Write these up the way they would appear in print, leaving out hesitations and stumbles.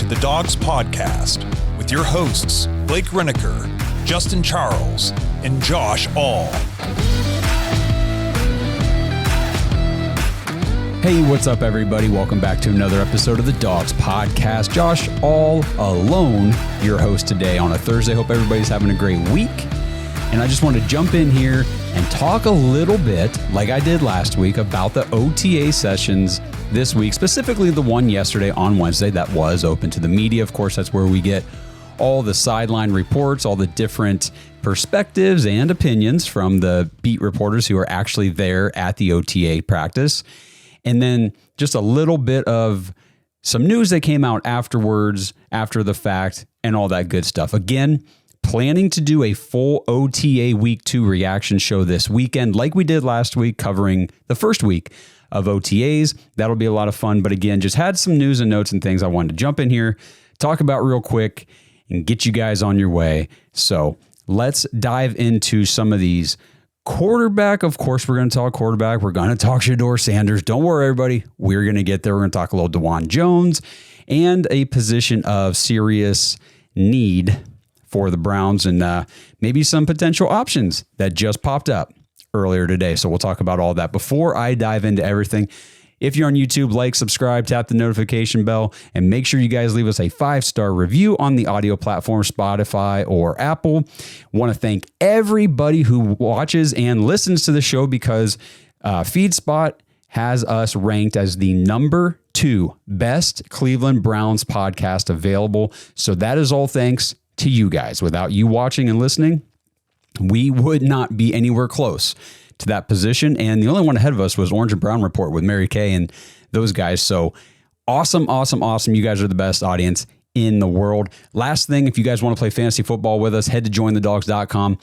to the Dawgs podcast with your hosts, Blake Reneker, Justin Charles, and Josh All. Hey, what's up, everybody? Welcome back to another episode of the Dawgs podcast. Josh All alone, your host today on a Thursday. Hope everybody's having a great week. And I just want to jump in here and talk a little bit, like I did last week, about the OTA sessions this week, specifically the one yesterday on Wednesday that was open to the media. Of course, that's where we get all the sideline reports, all the different perspectives and opinions from the beat reporters who are actually there at the OTA practice. And then just a little bit of some news that came out afterwards, after the fact, and all that good stuff. Again, planning to do a full OTA Week 2 reaction show this weekend, like we did last week, covering the first week of OTAs. That'll be a lot of fun. But again, just had some news and notes and things I wanted to jump in here, talk about real quick, and get you guys on your way. So let's dive into some of these. Quarterback, of course, we're going to talk quarterback. We're going to talk Shedeur Sanders. Don't worry, everybody. We're going to get there. We're going to talk a little Dawand Jones and a position of serious need for the Browns and maybe some potential options that just popped up earlier today. So we'll talk about all that. Before I dive into everything, if you're on YouTube, like, subscribe, tap the notification bell, and make sure you guys leave us a 5-star review on the audio platform, Spotify or Apple. Want to thank everybody who watches and listens to the show because FeedSpot has us ranked as the number 2 best Cleveland Browns podcast available. So that is all thanks to you guys. Without you watching and listening, we would not be anywhere close to that position. And the only one ahead of us was Orange and Brown Report with Mary Kay and those guys. So awesome, awesome, awesome. You guys are the best audience in the world. Last thing, if you guys want to play fantasy football with us, head to jointhedawgs.com.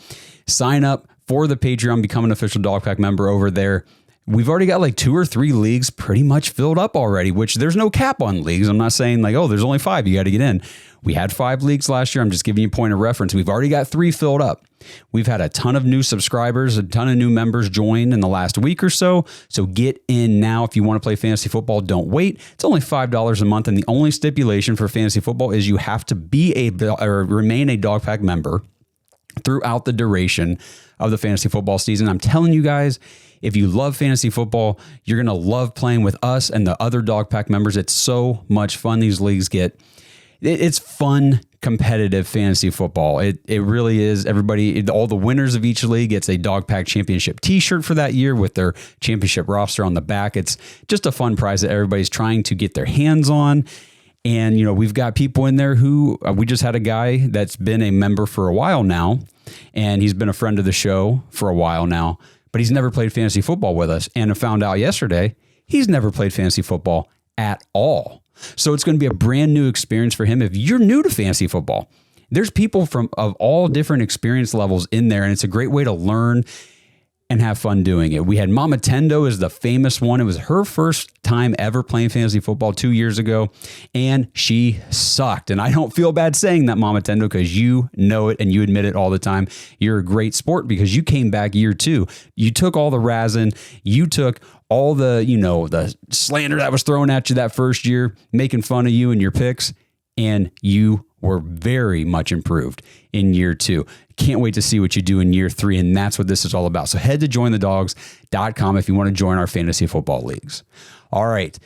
Sign up for the Patreon, become an official Dog Pack member over there. We've already got like 2 or 3 leagues pretty much filled up already, which there's no cap on leagues. I'm not saying like, oh, there's only 5, you got to get in. We had 5 leagues last year. I'm just giving you a point of reference. We've already got 3 filled up. We've had a ton of new subscribers, a ton of new members join in the last week or so. So get in now. If you want to play fantasy football, don't wait. It's only $5 a month. And the only stipulation for fantasy football is you have to be or remain a Dog Pack member throughout the duration of the fantasy football season. I'm telling you guys, if you love fantasy football, you're going to love playing with us and the other Dog Pack members. It's so much fun. These leagues it's fun, competitive fantasy football. It really is. Everybody, all the winners of each league gets a Dog Pack Championship t-shirt for that year with their championship roster on the back. It's just a fun prize that everybody's trying to get their hands on. And, you know, we've got people in there who we just had a guy that's been a member for a while now, and he's been a friend of the show for a while now, but he's never played fantasy football with us. And I found out yesterday, he's never played fantasy football at all. So it's going to be a brand new experience for him. If you're new to fantasy football, there's people of all different experience levels in there, and it's a great way to learn and have fun doing it. We had Mama Tendo as the famous one. It was her first time ever playing fantasy football 2 years ago, and she sucked. And I don't feel bad saying that, Mama Tendo, because you know it and you admit it all the time. You're a great sport because you came back year 2. You took all the razzing. You took all the, the slander that was thrown at you that first year, making fun of you and your picks, and you were very much improved in year 2. Can't wait to see what you do in year 3, and that's what this is all about. So head to jointhedawgs.com if you want to join our fantasy football leagues. All right,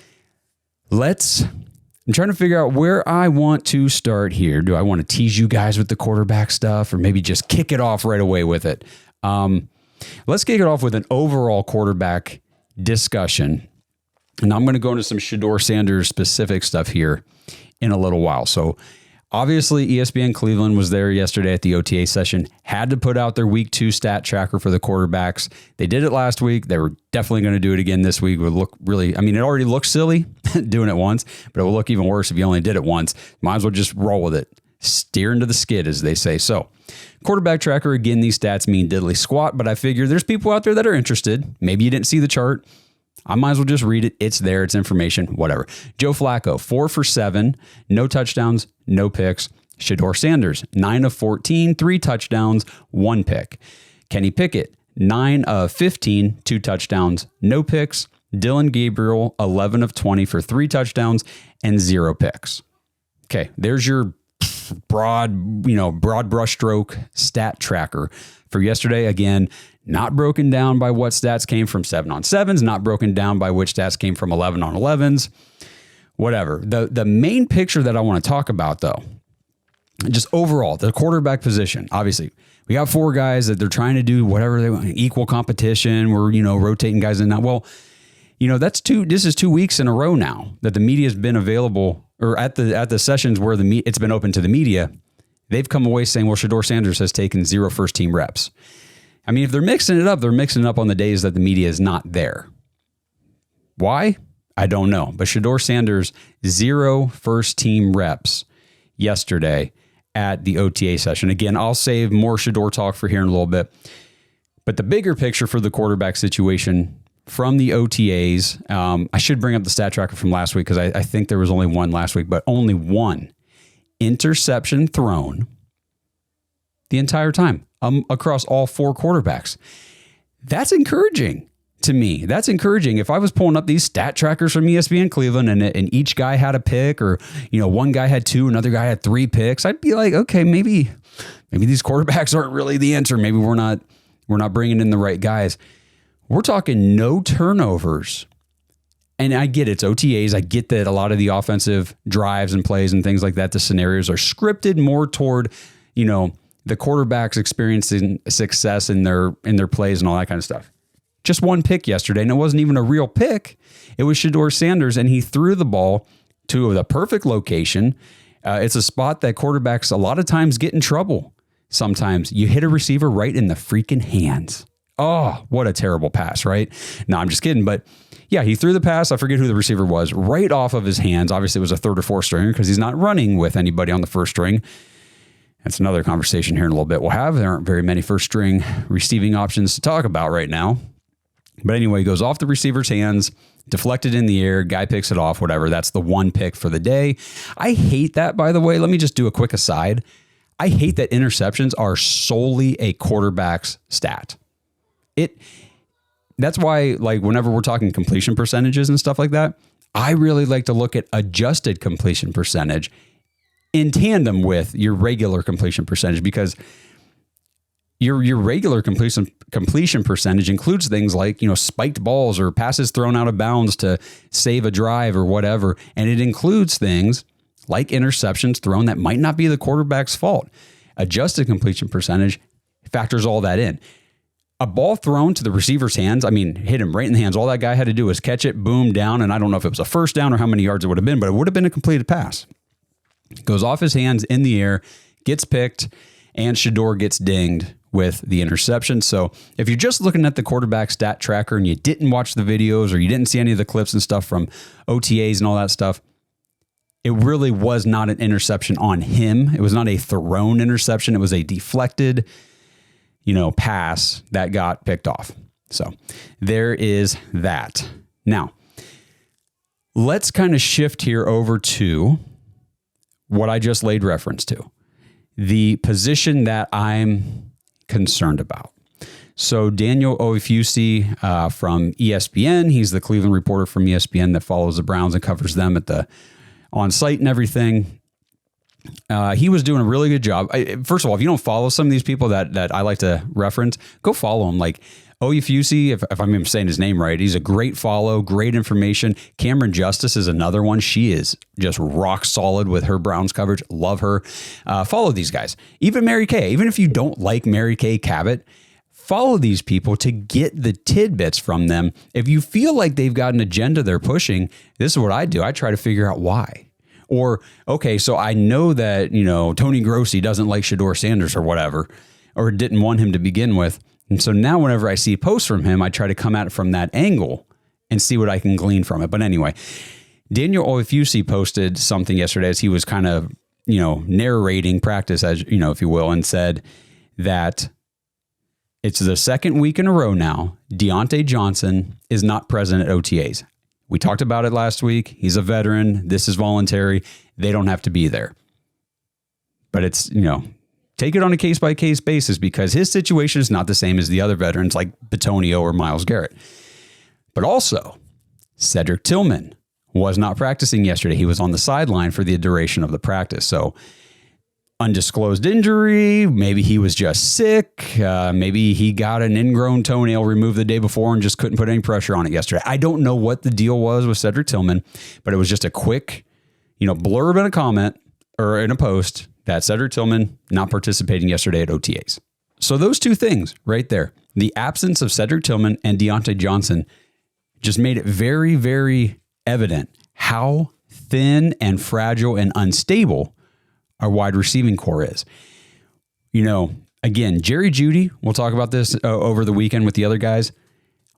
I'm trying to figure out where I want to start here. Do I want to tease you guys with the quarterback stuff or maybe just kick it off right away with it? Let's kick it off with an overall quarterback discussion. And I'm going to go into some Shedeur Sanders specific stuff here in a little while. So obviously ESPN Cleveland was there yesterday at the OTA session, had to put out their week 2 stat tracker for the quarterbacks. They did it last week. They were definitely going to do it again this week. It would look really, it already looks silly doing it once, but it will look even worse if you only did it once. Might as well just roll with it. Steer into the skid, as they say. So quarterback tracker, again, these stats mean diddly squat, but I figure there's people out there that are interested. Maybe you didn't see the chart. I might as well just read it. It's there. It's information, whatever. Joe Flacco, 4 for 7, no touchdowns, no picks. Shedeur Sanders, 9 of 14, 3 touchdowns, 1 pick. Kenny Pickett, 9 of 15, 2 touchdowns, no picks. Dylan Gabriel, 11 of 20 for 3 touchdowns and 0 picks. Okay, there's your broad brushstroke stat tracker for yesterday. Again, not broken down by what stats came from 7-on-7s, not broken down by which stats came from 11-on-11s, whatever. The main picture that I want to talk about, though, just overall, the quarterback position. Obviously, we got 4 guys that they're trying to do whatever they want, equal competition. We're, rotating guys in now. Well, this is 2 weeks in a row now that the media has been available, or at the sessions where it's been open to the media. They've come away saying, well, Shedeur Sanders has taken 0 first-team reps. I mean, if they're mixing it up, they're mixing it up on the days that the media is not there. Why? I don't know. But Shedeur Sanders, 0 first-team reps yesterday at the OTA session. Again, I'll save more Shedeur talk for here in a little bit. But the bigger picture for the quarterback situation from the OTAs, I should bring up the stat tracker from last week because I think there was only one last week, but only 1 interception thrown the entire time across all 4 quarterbacks. That's encouraging to me. That's encouraging. If I was pulling up these stat trackers from ESPN Cleveland and each guy had a pick, or, one guy had 2, another guy had 3 picks, I'd be like, okay, maybe these quarterbacks aren't really the answer. Maybe we're not bringing in the right guys. We're talking no turnovers. And I get it's OTAs. I get that a lot of the offensive drives and plays and things like that, the scenarios are scripted more toward, the quarterbacks experiencing success in their plays and all that kind of stuff. Just 1 pick yesterday, and it wasn't even a real pick. It was Shedeur Sanders, and he threw the ball to the perfect location. It's a spot that quarterbacks a lot of times get in trouble. Sometimes you hit a receiver right in the freaking hands. Oh, what a terrible pass, right? No, I'm just kidding. But yeah, he threw the pass. I forget who the receiver was, right off of his hands. Obviously, it was a 3rd or 4th stringer because he's not running with anybody on the 1st string. That's another conversation here in a little bit we'll have. There aren't very many 1st string receiving options to talk about right now. But anyway, he goes off the receiver's hands, deflected in the air, guy picks it off, whatever. That's the 1 pick for the day. I hate that, by the way. Let me just do a quick aside. I hate that interceptions are solely a quarterback's stat. That's why, like, whenever we're talking completion percentages and stuff like that, I really like to look at adjusted completion percentage in tandem with your regular completion percentage, because your regular completion percentage includes things like, spiked balls or passes thrown out of bounds to save a drive or whatever. And it includes things like interceptions thrown that might not be the quarterback's fault. Adjusted completion percentage factors all that in. A ball thrown to the receiver's hands, hit him right in the hands. All that guy had to do was catch it, boom, down. And I don't know if it was a 1st down or how many yards it would have been, but it would have been a completed pass. Goes off his hands in the air, gets picked, and Shedeur gets dinged with the interception. So if you're just looking at the quarterback stat tracker and you didn't watch the videos or you didn't see any of the clips and stuff from OTAs and all that stuff, it really was not an interception on him. It was not a thrown interception. It was a deflected, pass that got picked off. So there is that. Now, let's kind of shift here over to what I just laid reference to, the position that I'm concerned about. So Daniel Oifusi from ESPN, he's the Cleveland reporter from ESPN that follows the Browns and covers them at the on site and everything. He was doing a really good job. First of all, if you don't follow some of these people that I like to reference, go follow them. Like Oifusi, if I'm even saying his name right, he's a great follow, great information. Cameron Justice is another one. She is just rock solid with her Browns coverage. Love her. Follow these guys. Even Mary Kay. Even if you don't like Mary Kay Cabot, follow these people to get the tidbits from them. If you feel like they've got an agenda they're pushing, this is what I do. I try to figure out why. Or, okay, so I know that, Tony Grossi doesn't like Shedeur Sanders or whatever, or didn't want him to begin with. And so now whenever I see posts from him, I try to come at it from that angle and see what I can glean from it. But anyway, Daniel Oifusi posted something yesterday as he was kind of, narrating practice, as if you will, and said that it's the 2nd week in a row now Deontay Johnson is not present at OTAs. We talked about it last week. He's a veteran. This is voluntary. They don't have to be there. But it's, take it on a case-by-case basis because his situation is not the same as the other veterans like Bitonio or Myles Garrett. But also, Cedric Tillman was not practicing yesterday. He was on the sideline for the duration of the practice. So undisclosed injury, maybe he was just sick, maybe he got an ingrown toenail removed the day before and just couldn't put any pressure on it yesterday. I don't know what the deal was with Cedric Tillman, but it was just a quick, blurb in a comment or in a post that Cedric Tillman not participating yesterday at OTAs. So those two things right there, the absence of Cedric Tillman and Dawand Jones just made it very, very evident how thin and fragile and unstable our wide receiving core is. Again, Jerry Jeudy, we'll talk about this over the weekend with the other guys,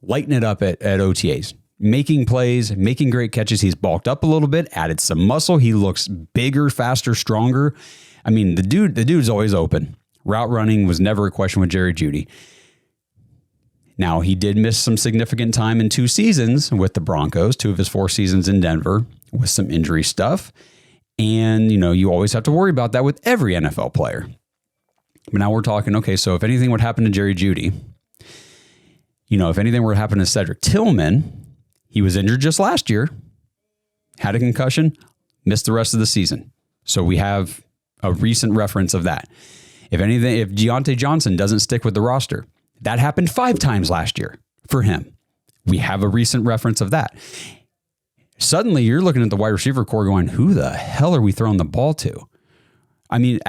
lighting it up at OTAs, making plays, making great catches. He's bulked up a little bit, added some muscle. He looks bigger, faster, stronger. I mean, the dude's always open. Route running was never a question with Jerry Jeudy. Now, he did miss some significant time in 2 seasons with the Broncos, 2 of his 4 seasons in Denver with some injury stuff. And, you always have to worry about that with every NFL player. But now we're talking, okay, so if anything would happen to Jerry Jeudy, if anything were to happen to Cedric Tillman, he was injured just last year, had a concussion, missed the rest of the season. So we have a recent reference of that. If Dawand Jones doesn't stick with the roster, that happened 5 times last year for him. We have a recent reference of that. Suddenly you're looking at the wide receiver core going, who the hell are we throwing the ball to? I mean,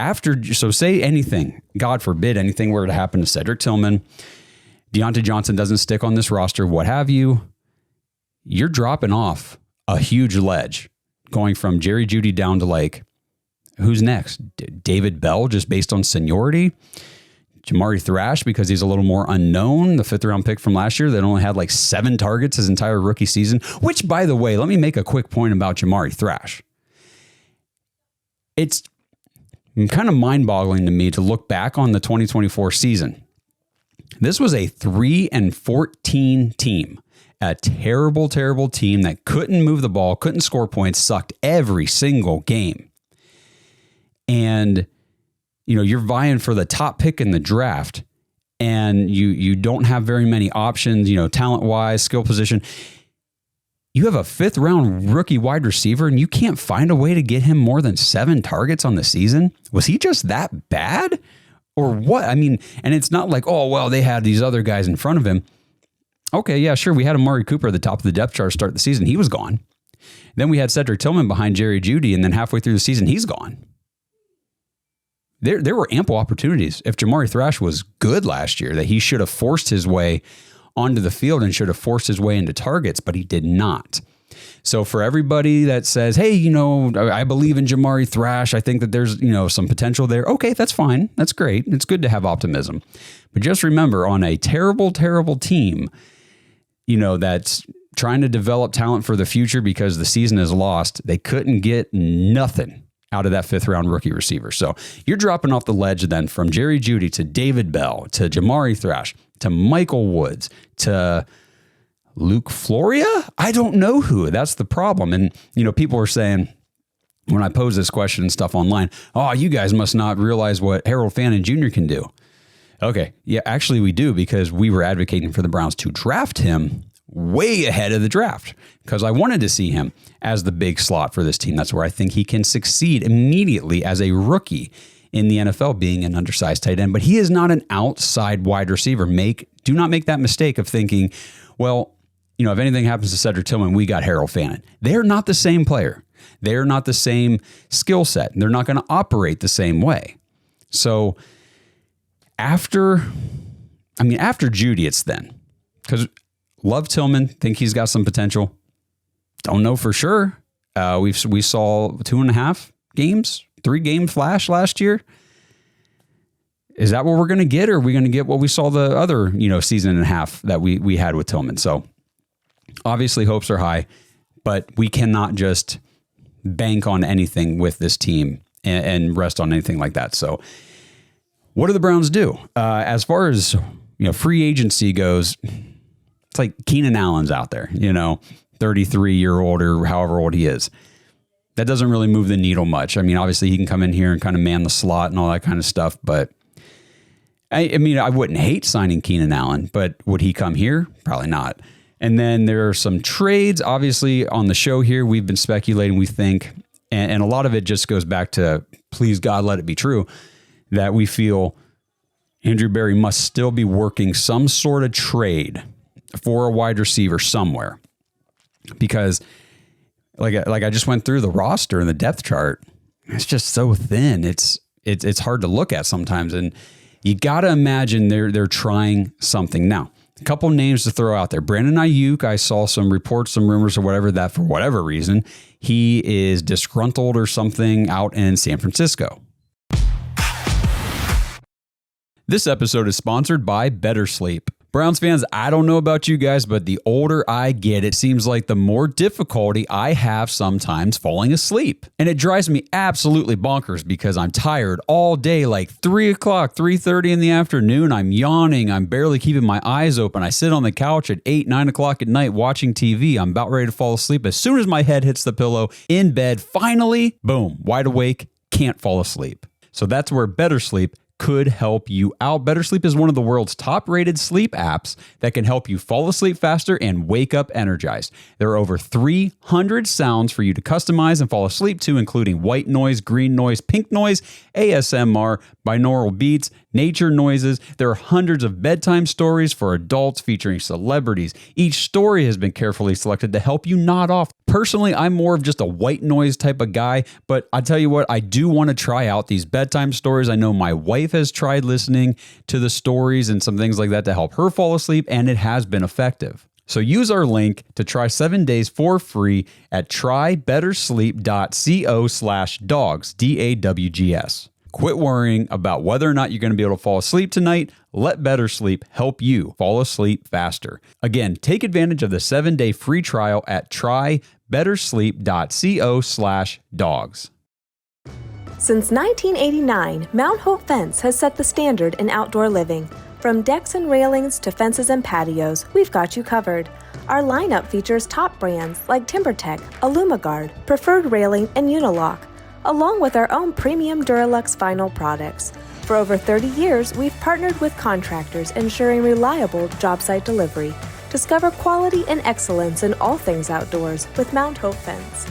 so say anything, God forbid, anything were to happen to Cedric Tillman, Dawand Jones doesn't stick on this roster, what have you, you're dropping off a huge ledge going from Jerry Jeudy down to who's next? David Bell, just based on seniority? Jamari Thrash, because he's a little more unknown, the 5th round pick from last year that only had 7 targets his entire rookie season, which, by the way, let me make a quick point about Jamari Thrash. It's kind of mind-boggling to me to look back on the 2024 season. This was a 3-14 team, a terrible, terrible team that couldn't move the ball, couldn't score points, sucked every single game. And you're vying for the top pick in the draft and you don't have very many options, talent-wise, skill position. You have a 5th round rookie wide receiver and you can't find a way to get him more than 7 targets on the season. Was he just that bad or what? I mean, and it's not they had these other guys in front of him. Okay, yeah, sure. We had Amari Cooper at the top of the depth chart to start the season. He was gone. Then we had Cedric Tillman behind Jerry Jeudy, and then halfway through the season, he's gone. There were ample opportunities. If Jamari Thrash was good last year, that he should have forced his way onto the field and should have forced his way into targets, but he did not. So for everybody that says, hey, I believe in Jamari Thrash, I think that there's, some potential there. Okay, that's fine. That's great. It's good to have optimism. But just remember, on a terrible, terrible team, that's trying to develop talent for the future because the season is lost, they couldn't get nothing out of that 5th round rookie receiver. So you're dropping off the ledge then from Jerry Jeudy to David Bell to Jamari Thrash to Michael Woods to Luke Floria. I don't know who. That's the problem. And, people are saying when I pose this question and stuff online, oh, you guys must not realize what Harold Fannin Jr. can do. Okay. Yeah, actually we do, because we were advocating for the Browns to draft him way ahead of the draft because I wanted to see him as the big slot for this team. That's where I think he can succeed immediately as a rookie in the NFL, being an undersized tight end. But he is not an outside wide receiver. Do not make that mistake of thinking, well, if anything happens to Cedric Tillman, we got Harold Fannin. They're not the same player. They're not the same skill set. They're not going to operate the same way. So after Jeudy, it's then. Because love Tillman, think he's got some potential. Don't know for sure. We saw 2.5 games, 3 game flash last year. Is that what we're going to get, or are we going to get what we saw the other, season and a half that we had with Tillman? So obviously hopes are high, but we cannot just bank on anything with this team and rest on anything like that. So what do the Browns do? As far as, free agency goes, it's like Keenan Allen's out there, 33-year-old or however old he is. That doesn't really move the needle much. I mean, obviously he can come in here and kind of man the slot and all that kind of stuff, but I wouldn't hate signing Keenan Allen, but would he come here? Probably not. And then there are some trades. Obviously, on the show here, we've been speculating, we think, and a lot of it just goes back to, please God, let it be true, that we feel Andrew Berry must still be working some sort of trade for a wide receiver somewhere. Because like I just went through the roster and the depth chart, it's just so thin. It's hard to look at sometimes. And you got to imagine they're trying something. Now, a couple names to throw out there. Brandon Ayuk, I saw some reports, some rumors or whatever, that for whatever reason, he is disgruntled or something out in San Francisco. This episode is sponsored by Better Sleep. Browns fans, I don't know about you guys, but the older I get, it seems like the more difficulty I have sometimes falling asleep. And it drives me absolutely bonkers because I'm tired all day, like 3 o'clock, 3:30 in the afternoon. I'm yawning. I'm barely keeping my eyes open. I sit on the couch at 8, 9 o'clock at night watching TV. I'm about ready to fall asleep. As soon as my head hits the pillow in bed, finally, boom, wide awake, can't fall asleep. So that's where Better Sleep could help you out. Better Sleep is one of the world's top-rated sleep apps that can help you fall asleep faster and wake up energized. There are over 300 sounds for you to customize and fall asleep to, including white noise, green noise, pink noise, ASMR, binaural beats, nature noises. There are hundreds of bedtime stories for adults featuring celebrities. Each story has been carefully selected to help you nod off. Personally, I'm more of just a white noise type of guy, but I tell you what, I do want to try out these bedtime stories. I know my wife has tried listening to the stories and some things like that to help her fall asleep, and it has been effective. So use our link to try 7 days for free at trybettersleep.co/dogs, DAWGS. Quit worrying about whether or not you're going to be able to fall asleep tonight. Let Better Sleep help you fall asleep faster. Again, take advantage of the 7-day free trial at trybettersleep.co/dogs. Since 1989, Mount Hope Fence has set the standard in outdoor living. From decks and railings to fences and patios, we've got you covered. Our lineup features top brands like TimberTech, AlumaGuard, Preferred Railing, and Unilock, along with our own premium Duralux vinyl products. For over 30 years, we've partnered with contractors ensuring reliable job site delivery. Discover quality and excellence in all things outdoors with Mount Hope Fence.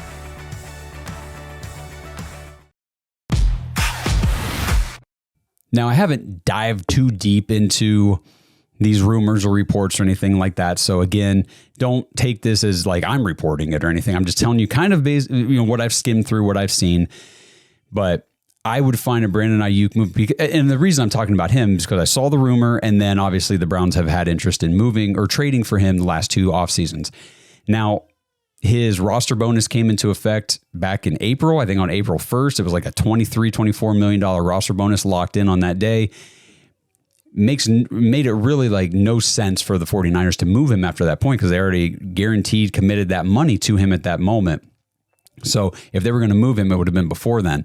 Now, I haven't dived too deep into these rumors or reports or anything like that. So again, don't take this as like I'm reporting it or anything. I'm just telling you kind of what I've skimmed through, what I've seen. But I would find a Brandon Ayuk move. And the reason I'm talking about him is because I saw the rumor, and then obviously the Browns have had interest in moving or trading for him the last 2 off seasons. Now, his roster bonus came into effect back in April. I think on April 1st, it was like a $24 million roster bonus locked in on that day. Made it really like no sense for the 49ers to move him after that point because they already guaranteed committed that money to him at that moment. So if they were going to move him, it would have been before then.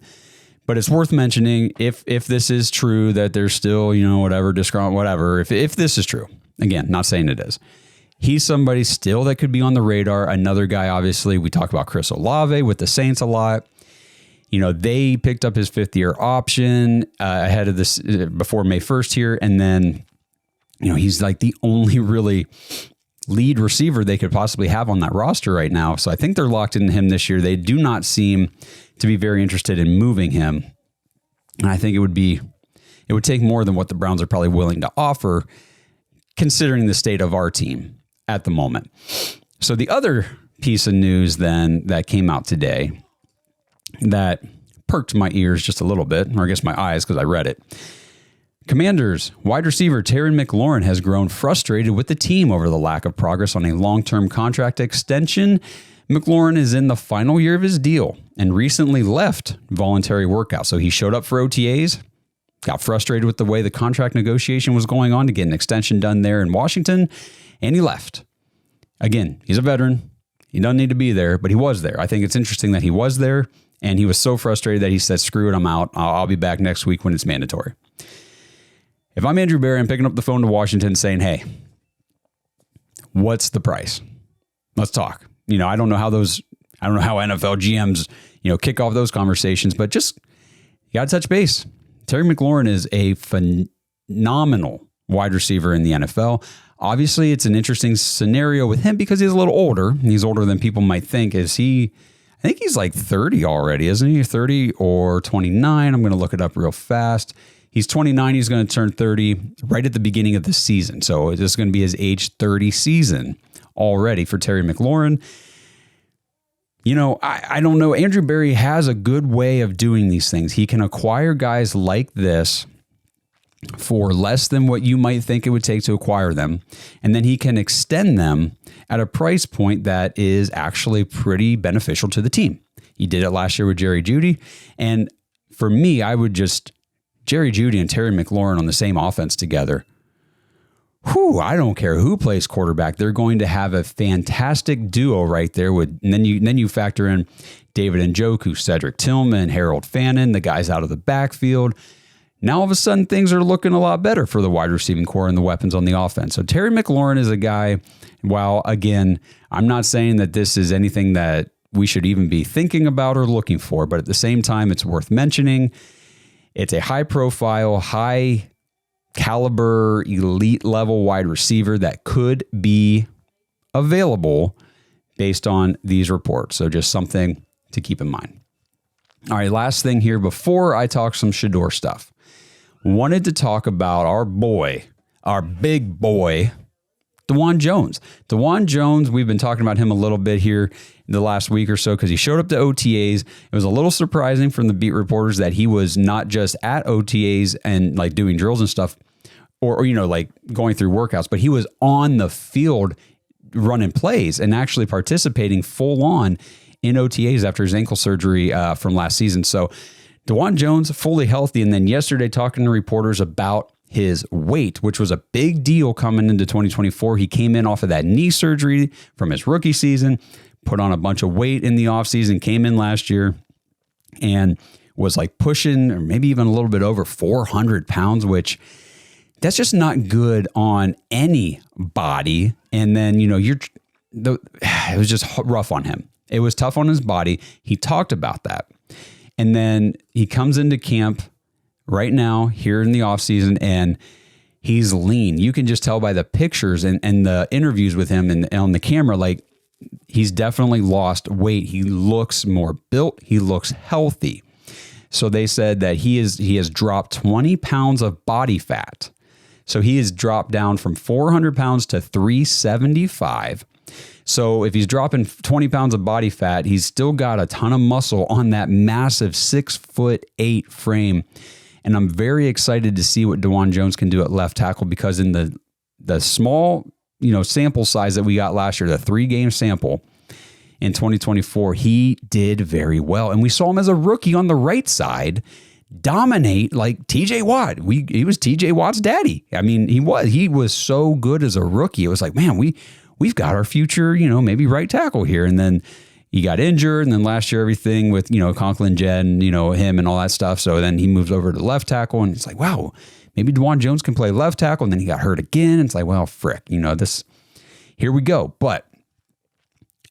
But it's worth mentioning if this is true that there's still, whatever, disgruntled, whatever. If this is true, again, not saying it is. He's somebody still that could be on the radar. Another guy, obviously, we talk about Chris Olave with the Saints a lot. They picked up his 5th-year option ahead of this before May 1st here. And then, he's like the only really lead receiver they could possibly have on that roster right now. So I think they're locked into him this year. They do not seem to be very interested in moving him. And I think it would take more than what the Browns are probably willing to offer, considering the state of our team at the moment. So the other piece of news then that came out today that perked my ears just a little bit, or I guess my eyes because I read it. Commanders wide receiver Terry McLaurin has grown frustrated with the team over the lack of progress on a long-term contract extension. McLaurin is in the final year of his deal and recently left voluntary workout. So he showed up for OTAs, got frustrated with the way the contract negotiation was going on to get an extension done there in Washington, and he left. Again, he's a veteran. He doesn't need to be there, but he was there. I think it's interesting that he was there, and he was so frustrated that he said, screw it, I'm out. I'll be back next week when it's mandatory. If I'm Andrew Berry, I'm picking up the phone to Washington saying, hey, what's the price? Let's talk. I don't know how NFL GMs, kick off those conversations, but just you got to touch base. Terry McLaurin is a phenomenal wide receiver in the NFL. Obviously, it's an interesting scenario with him because he's a little older. He's older than people might think. I think he's like 30 already, isn't he? 30 or 29. I'm going to look it up real fast. He's 29. He's going to turn 30 right at the beginning of the season. So this is going to be his age 30 season already for Terry McLaurin. You know, I don't know. Andrew Berry has a good way of doing these things. He can acquire guys like this for less than what you might think it would take to acquire them. And then he can extend them at a price point that is actually pretty beneficial to the team. He did it last year with Jerry Jeudy. And for me, I would just Jerry Jeudy and Terry McLaurin on the same offense together. I don't care who plays quarterback. They're going to have a fantastic duo right there. And then you factor in David Njoku, Cedric Tillman, Harold Fannin, the guys out of the backfield. Now, all of a sudden, things are looking a lot better for the wide receiving core and the weapons on the offense. So Terry McLaurin is a guy, while, again, I'm not saying that this is anything that we should even be thinking about or looking for, but at the same time, it's worth mentioning. It's a high-profile, high-caliber, elite-level wide receiver that could be available based on these reports. So just something to keep in mind. All right, last thing here before I talk some Shedeur stuff. Wanted to talk about our big boy, Dawand Jones. Dawand Jones, we've been talking about him a little bit here the last week or so because he showed up to OTAs. It was a little surprising from the beat reporters that he was not just at OTAs and like doing drills and stuff or you know, like going through workouts, but he was on the field running plays and actually participating full on in OTAs after his ankle surgery from last season. So Dawand Jones fully healthy. And then yesterday talking to reporters about his weight, which was a big deal coming into 2024. He came in off of that knee surgery from his rookie season, put on a bunch of weight in the offseason, came in last year and was like pushing or maybe even a little bit over 400 pounds, which that's just not good on any body. And then, you know, it was just rough on him. It was tough on his body. He talked about that. And then he comes into camp right now here in the offseason and he's lean. You can just tell by the pictures and the interviews with him and on the camera, like he's definitely lost weight. He looks more built. He looks healthy. So they said that he has dropped 20 pounds of body fat. So he has dropped down from 400 pounds to 375. So if he's dropping 20 pounds of body fat, he's still got a ton of muscle on that massive 6'8" frame. And I'm very excited to see what Dawand Jones can do at left tackle because in the small, you know, sample size that we got last year, the 3-game sample in 2024, he did very well. And we saw him as a rookie on the right side dominate like TJ Watt. He was TJ Watt's daddy. I mean, he was so good as a rookie. It was like, man, we've got our future, you know, maybe right tackle here. And then he got injured. And then last year, everything with, you know, Conklin Jen, you know, him and all that stuff. So then he moves over to left tackle and it's like, wow, maybe Dawand Jones can play left tackle. And then he got hurt again. And it's like, well, frick, you know, here we go. But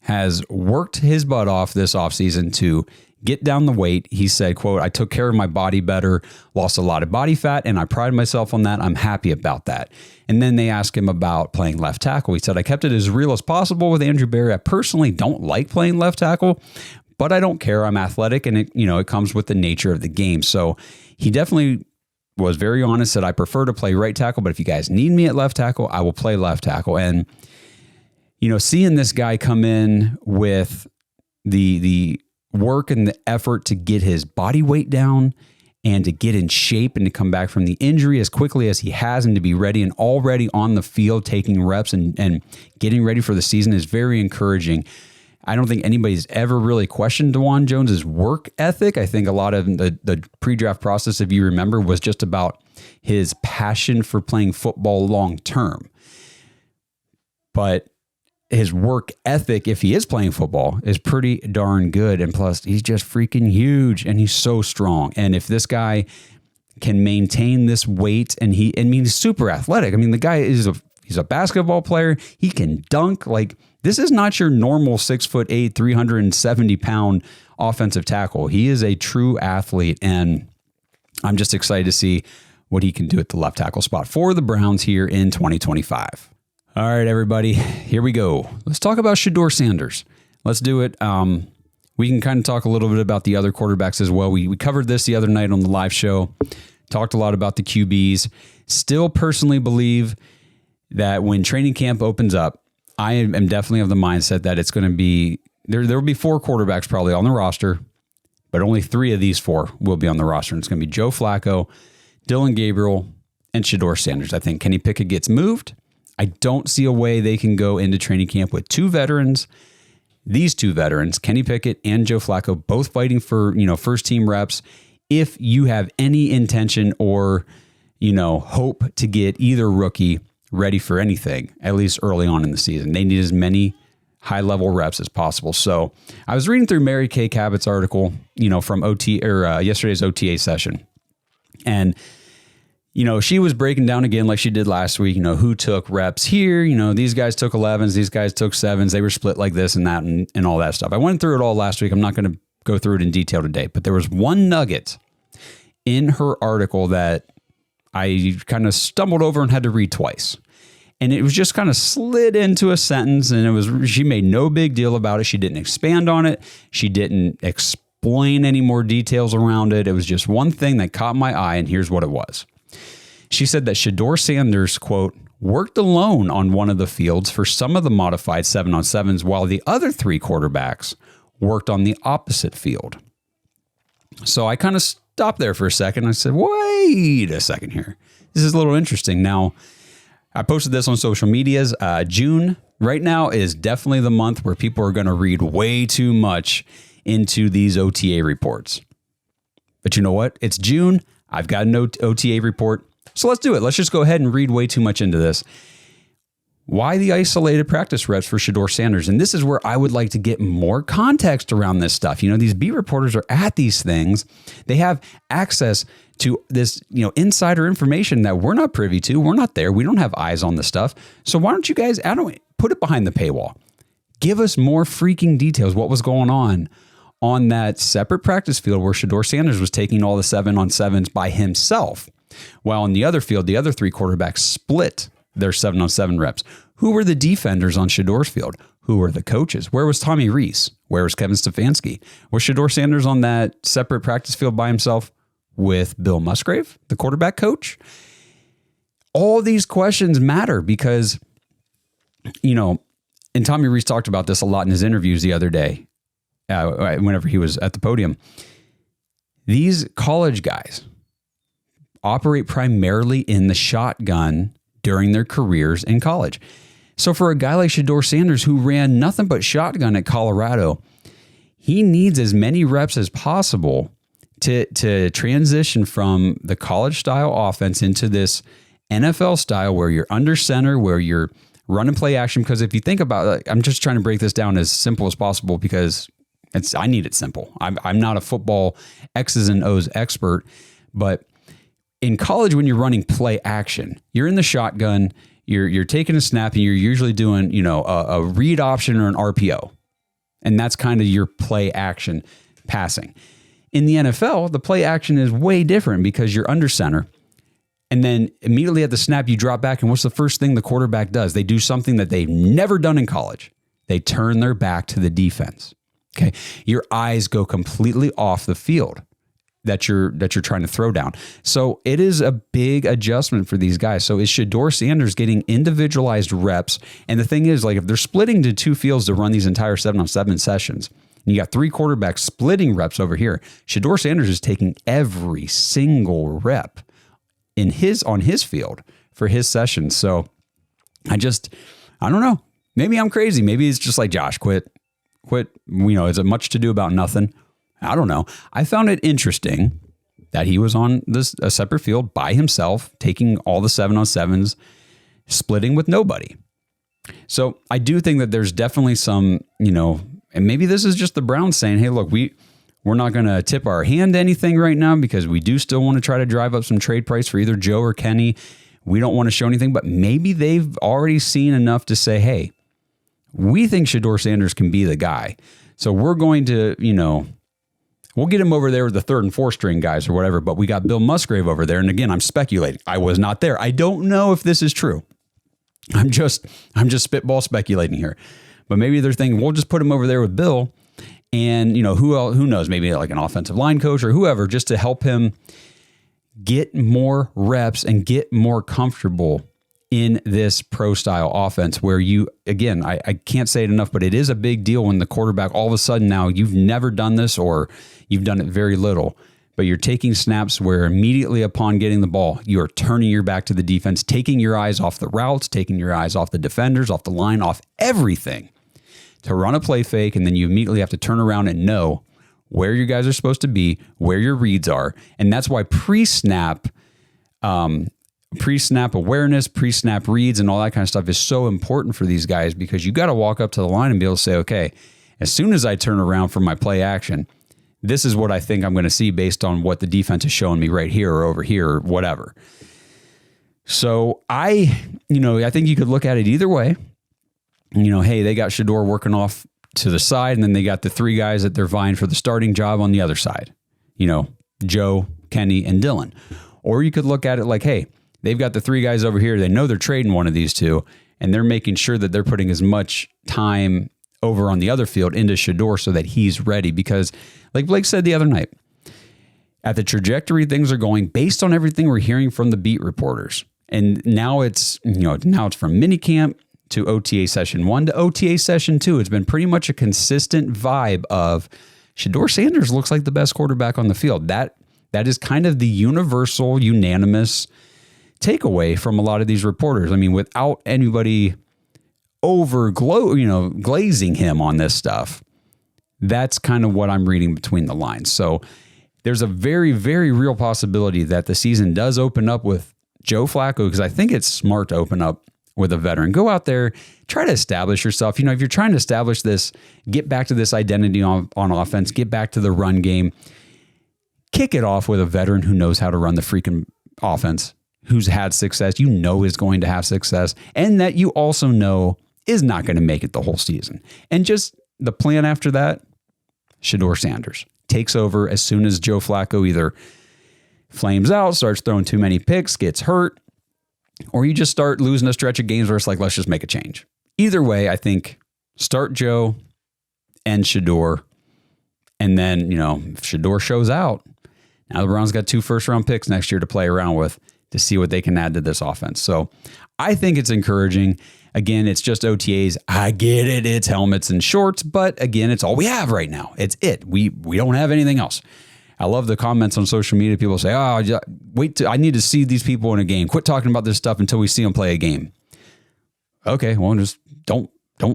has worked his butt off this offseason to get down the weight. He said, quote, I took care of my body better, lost a lot of body fat, and I pride myself on that. I'm happy about that. And then they asked him about playing left tackle. He said, I kept it as real as possible with Andrew Berry. I personally don't like playing left tackle, but I don't care. I'm athletic, and it comes with the nature of the game. So he definitely was very honest, said, I prefer to play right tackle, but if you guys need me at left tackle, I will play left tackle. And, you know, seeing this guy come in with the work and the effort to get his body weight down and to get in shape and to come back from the injury as quickly as he has and to be ready and already on the field taking reps and getting ready for the season is very encouraging. I don't think anybody's ever really questioned Dawand Jones's work ethic. I think a lot of the pre-draft process, if you remember, was just about his passion for playing football long term. But his work ethic, if he is playing football, is pretty darn good. And plus, he's just freaking huge and he's so strong. And if this guy can maintain this weight and he's super athletic. I mean, the guy he's a basketball player. He can dunk. Like, this is not your normal 6'8", 370 pound offensive tackle. He is a true athlete. And I'm just excited to see what he can do at the left tackle spot for the Browns here in 2025. All right, everybody, here we go. Let's talk about Shedeur Sanders. Let's do it. We can kind of talk a little bit about the other quarterbacks as well. We covered this the other night on the live show, talked a lot about the QBs. Still personally believe that when training camp opens up, I am definitely of the mindset that it's going to be, there will be 4 quarterbacks probably on the roster, but only 3 of these 4 will be on the roster. And it's going to be Joe Flacco, Dylan Gabriel, and Shedeur Sanders. I think Kenny Pickett gets moved. I don't see a way they can go into training camp with 2 veterans. These 2 veterans, Kenny Pickett and Joe Flacco, both fighting for, first team reps. If you have any intention or, hope to get either rookie ready for anything, at least early on in the season, they need as many high level reps as possible. So I was reading through Mary Kay Cabot's article, from yesterday's OTA session. And she was breaking down again like she did last week, who took reps here. These guys took 11s, these guys took 7s. They were split like this and that and all that stuff. I went through it all last week. I'm not going to go through it in detail today, but there was one nugget in her article that I kind of stumbled over and had to read twice. And it was just kind of slid into a sentence, and she made no big deal about it. She didn't expand on it. She didn't explain any more details around it. It was just one thing that caught my eye, and here's what it was. She said that Shedeur Sanders, quote, worked alone on one of the fields for some of the modified 7-on-7s, while the other 3 quarterbacks worked on the opposite field. So I kind of stopped there for a second. I said, wait a second here. This is a little interesting. Now, I posted this on social medias. June right now is definitely the month where people are going to read way too much into these OTA reports. But you know what? It's June. I've got an OTA report. So let's do it. Let's just go ahead and read way too much into this. Why the isolated practice reps for Shedeur Sanders? And this is where I would like to get more context around this stuff. These beat reporters are at these things. They have access to this, insider information that we're not privy to. We're not there. We don't have eyes on the stuff. So why don't you guys, put it behind the paywall. Give us more freaking details. What was going on that separate practice field where Shedeur Sanders was taking all the 7-on-7s by himself, while in the other field, the other 3 quarterbacks split their 7-on-7 reps. Who were the defenders on Shedeur's field? Who were the coaches? Where was Tommy Rees? Where was Kevin Stefanski? Was Shedeur Sanders on that separate practice field by himself with Bill Musgrave, the quarterback coach? All these questions matter because, and Tommy Rees talked about this a lot in his interviews the other day, whenever he was at the podium. These college guys operate primarily in the shotgun during their careers in college. So for a guy like Shedeur Sanders, who ran nothing but shotgun at Colorado, he needs as many reps as possible to transition from the college style offense into this NFL style where you're under center, where you're run and play action. Because if you think about it, I'm just trying to break this down as simple as possible because I need it simple. I'm not a football X's and O's expert, but in college, when you're running play action, you're in the shotgun, you're taking a snap, and you're usually doing, a read option or an RPO. And that's kind of your play action passing. In the NFL, the play action is way different because you're under center. And then immediately at the snap, you drop back. And what's the first thing the quarterback does? They do something that they've never done in college. They turn their back to the defense. Okay. Your eyes go completely off the field that you're trying to throw down. So it is a big adjustment for these guys. So is Shedeur Sanders getting individualized reps? And the thing is, if they're splitting to 2 fields to run these entire 7-on-7 sessions, and you got 3 quarterbacks splitting reps over here, Shedeur Sanders is taking every single rep on his field for his sessions. So I don't know. Maybe I'm crazy. Maybe it's just like, Josh, quit. Is it much to do about nothing? I don't know. I found it interesting that he was on a separate field by himself, taking all the 7-on-7s, splitting with nobody. So I do think that there's definitely some, and maybe this is just the Browns saying, hey, look, we're not going to tip our hand to anything right now because we do still want to try to drive up some trade price for either Joe or Kenny. We don't want to show anything, but maybe they've already seen enough to say, hey, we think Shedeur Sanders can be the guy. So we're going to, we'll get him over there with the 3rd and 4th string guys or whatever, but we got Bill Musgrave over there. And again, I'm speculating. I was not there. I don't know if this is true. I'm just spitball speculating here. But maybe they're thinking, we'll just put him over there with Bill. And, who knows, maybe like an offensive line coach or whoever, just to help him get more reps and get more comfortable in this pro style offense where I can't say it enough, but it is a big deal when the quarterback, all of a sudden now you've never done this or you've done it very little, but you're taking snaps where immediately upon getting the ball, you are turning your back to the defense, taking your eyes off the routes, taking your eyes off the defenders, off the line, off everything to run a play fake. And then you immediately have to turn around and know where you guys are supposed to be, where your reads are. And that's why pre-snap awareness, pre-snap reads, and all that kind of stuff is so important for these guys, because you got to walk up to the line and be able to say, okay, as soon as I turn around for my play action, this is what I think I'm going to see based on what the defense is showing me right here or over here or whatever. So I think you could look at it either way. Hey, they got Shedeur working off to the side, and then they got the three guys that they're vying for the starting job on the other side, Joe, Kenny, and Dylan. Or you could look at it like, hey, they've got the three guys over here. They know they're trading one of these two, and they're making sure that they're putting as much time over on the other field into Shedeur so that he's ready. Because like Blake said the other night, at the trajectory things are going, based on everything we're hearing from the beat reporters, and now it's from minicamp to OTA session 1 to OTA session 2, it's been pretty much a consistent vibe of Shedeur Sanders looks like the best quarterback on the field. That is kind of the universal, unanimous takeaway from a lot of these reporters. I mean, without anybody glazing him on this stuff, that's kind of what I'm reading between the lines. So there's a very, very real possibility that the season does open up with Joe Flacco, because I think it's smart to open up with a veteran. Go out there, try to establish yourself. If you're trying to establish this, get back to this identity on offense, get back to the run game, kick it off with a veteran who knows how to run the freaking offense, who's had success, is going to have success, and that you also know is not going to make it the whole season. And just the plan after that, Shedeur Sanders takes over as soon as Joe Flacco either flames out, starts throwing too many picks, gets hurt, or you just start losing a stretch of games where it's like, let's just make a change. Either way, I think start Joe and Shedeur, and then, if Shedeur shows out, now the Browns got 2 first-round picks next year to play around with to see what they can add to this offense. So I think it's encouraging. Again, it's just OTAs. I get it. It's helmets and shorts, but again, it's all we have right now. It's it. We don't have anything else. I love the comments on social media. People say, I need to see these people in a game. Quit talking about this stuff until we see them play a game. Okay, well, just don't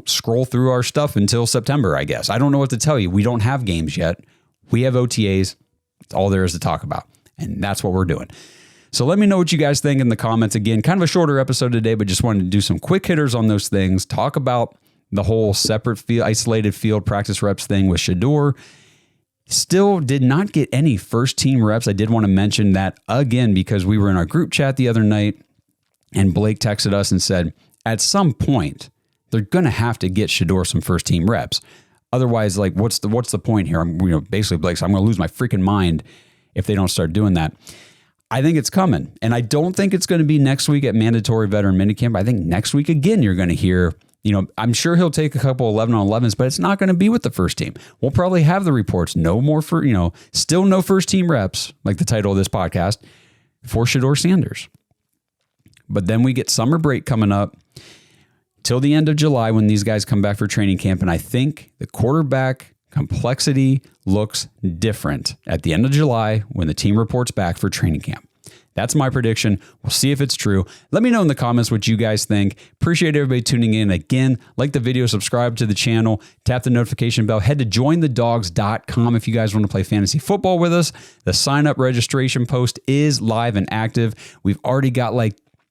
scroll through our stuff until September, I guess. I don't know what to tell you. We don't have games yet. We have OTAs. It's all there is to talk about. And that's what we're doing. So let me know what you guys think in the comments. Again, kind of a shorter episode today, but just wanted to do some quick hitters on those things. Talk about the whole separate isolated field practice reps thing with Shedeur. Still did not get any first team reps. I did want to mention that again, because we were in our group chat the other night and Blake texted us and said, at some point, they're going to have to get Shedeur some first team reps. Otherwise, like, what's the point here? Basically, Blake said, I'm going to lose my freaking mind if they don't start doing that. I think it's coming. And I don't think it's going to be next week at mandatory veteran minicamp. I think next week, again, you're going to hear, I'm sure he'll take a couple 11-on-11s, but it's not going to be with the first team. We'll probably have the reports. No more still no first team reps, like the title of this podcast, for Shedeur Sanders. But then we get summer break coming up till the end of July when these guys come back for training camp. And I think the quarterback complexity looks different at the end of July when the team reports back for training camp. That's my prediction. We'll see if it's true. Let me know in the comments what you guys think. Appreciate everybody tuning in. Again, like the video, subscribe to the channel, tap the notification bell, head to jointhedawgs.com if you guys want to play fantasy football with us. The sign-up registration post is live and active. We've already got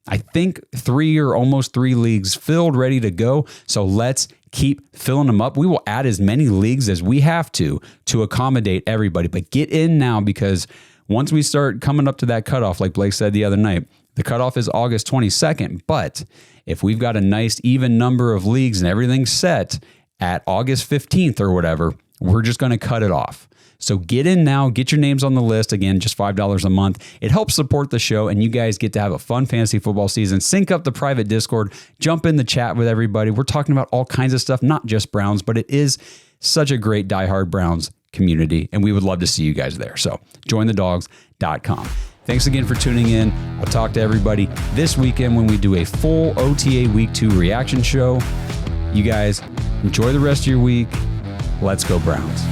I think 3 or almost 3 leagues filled, ready to go. So let's keep filling them up. We will add as many leagues as we have to accommodate everybody. But get in now, because once we start coming up to that cutoff, like Blake said the other night, the cutoff is August 22nd. But if we've got a nice even number of leagues and everything's set at August 15th or whatever, we're just going to cut it off. So get in now, get your names on the list. Again, just $5 a month. It helps support the show, and you guys get to have a fun fantasy football season. Sync up the private Discord, jump in the chat with everybody. We're talking about all kinds of stuff, not just Browns, but it is such a great diehard Browns community, and we would love to see you guys there. So jointhedawgs.com. Thanks again for tuning in. I'll talk to everybody this weekend when we do a full OTA Week 2 reaction show. You guys enjoy the rest of your week. Let's go Browns.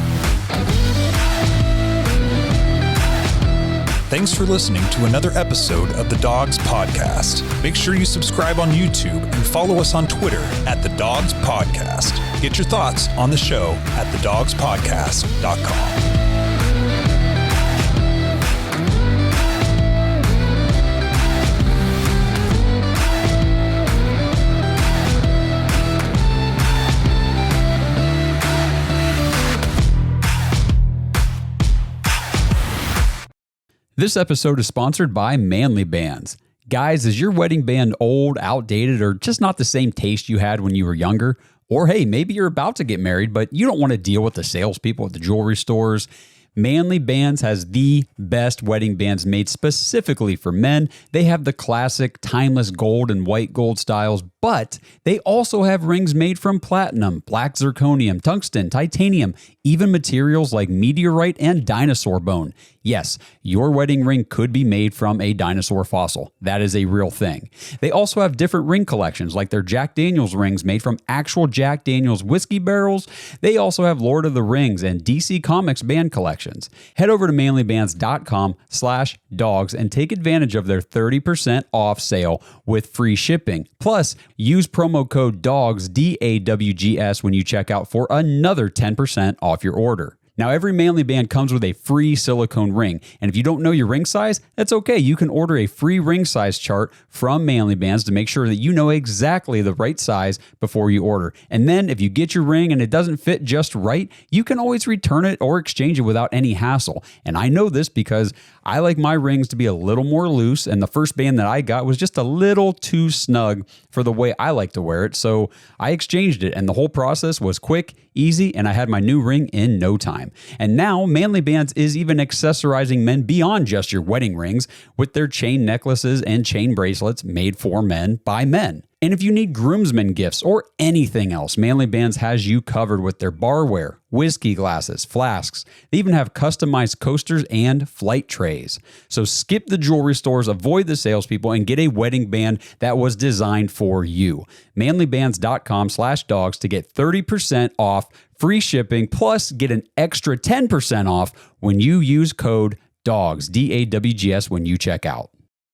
Thanks for listening to another episode of the Dawgs Podcast. Make sure you subscribe on YouTube and follow us on Twitter at the Dawgs Podcast. Get your thoughts on the show at thedawgspodcast.com. This episode is sponsored by Manly Bands. Guys, is your wedding band old, outdated, or just not the same taste you had when you were younger? Or hey, maybe you're about to get married, but you don't want to deal with the salespeople at the jewelry stores. Manly Bands has the best wedding bands made specifically for men. They have the classic, timeless gold and white gold styles, but they also have rings made from platinum, black zirconium, tungsten, titanium, even materials like meteorite and dinosaur bone. Yes, your wedding ring could be made from a dinosaur fossil. That is a real thing. They also have different ring collections, like their Jack Daniels rings made from actual Jack Daniels whiskey barrels. They also have Lord of the Rings and DC Comics band collections. Head over to manlybands.com/dogs and take advantage of their 30% off sale with free shipping. Plus, use promo code DAWGS, DAWGS, when you check out for another 10% off your order. Now, every Manly Band comes with a free silicone ring, and if you don't know your ring size, that's okay. You can order a free ring size chart from Manly Bands to make sure that you know exactly the right size before you order. And then if you get your ring and it doesn't fit just right, you can always return it or exchange it without any hassle. And I know this because I like my rings to be a little more loose, and the first band that I got was just a little too snug for the way I like to wear it, so I exchanged it, and the whole process was quick, easy, and I had my new ring in no time. And now, Manly Bands is even accessorizing men beyond just your wedding rings with their chain necklaces and chain bracelets made for men by men. And if you need groomsmen gifts or anything else, Manly Bands has you covered with their barware, whiskey glasses, flasks. They even have customized coasters and flight trays. So skip the jewelry stores, avoid the salespeople, and get a wedding band that was designed for you. Manlybands.com/dogs to get 30% off, free shipping, plus get an extra 10% off when you use code DAWGS, DAWGS, when you check out.